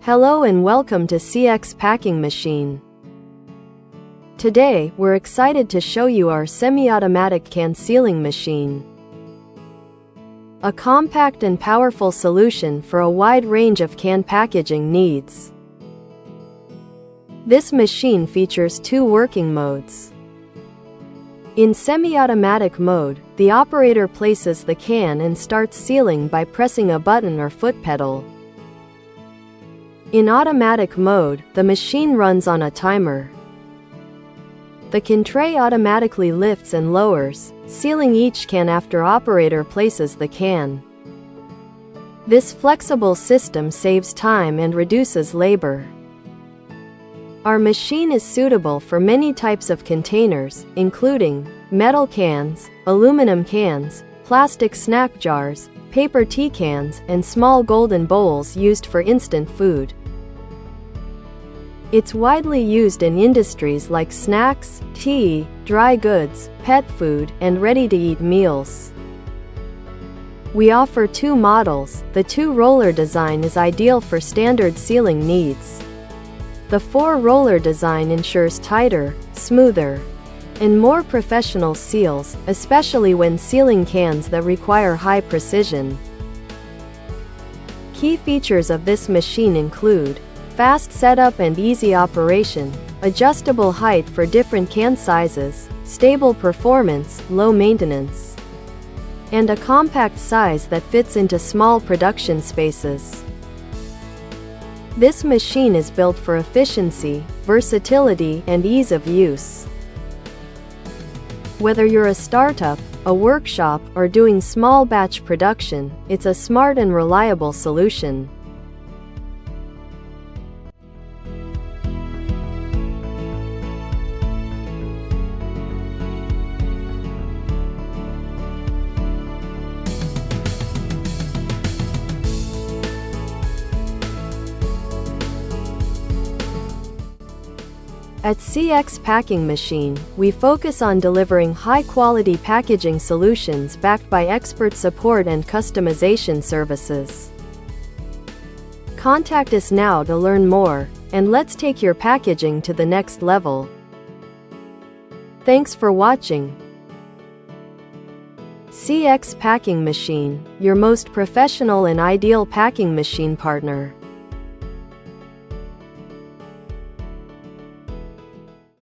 Hello and welcome to CX Packing Machine. Today, we're excited to show you our semi-automatic can sealing machine. A compact and powerful solution for a wide range of can packaging needs. This machine features two working modes. In semi-automatic mode, the operator places the can and starts sealing by pressing a button or foot pedal. In automatic mode, the machine runs on a timer. The can tray automatically lifts and lowers, sealing each can after operator places the can. This flexible system saves time and reduces labor. Our machine is suitable for many types of containers, including metal cans, aluminum cans, plastic snack jars, paper tea cans, and small golden bowls used for instant food. It's widely used in industries like snacks, tea, dry goods, pet food, and ready-to-eat meals. We offer two models. The two-roller design is ideal for standard sealing needs. The four-roller design ensures tighter, smoother, and more professional seals, especially when sealing cans that require high precision. Key features of this machine include fast setup and easy operation, adjustable height for different can sizes, stable performance, low maintenance, and a compact size that fits into small production spaces. This machine is built for efficiency, versatility, and ease of use. Whether you're a startup, a workshop, or doing small batch production, it's a smart and reliable solution. At CX Packing Machine, we focus on delivering high-quality packaging solutions backed by expert support and customization services. Contact us now to learn more, and let's take your packaging to the next level. Thanks for watching. CX Packing Machine, your most professional and ideal packing machine partner.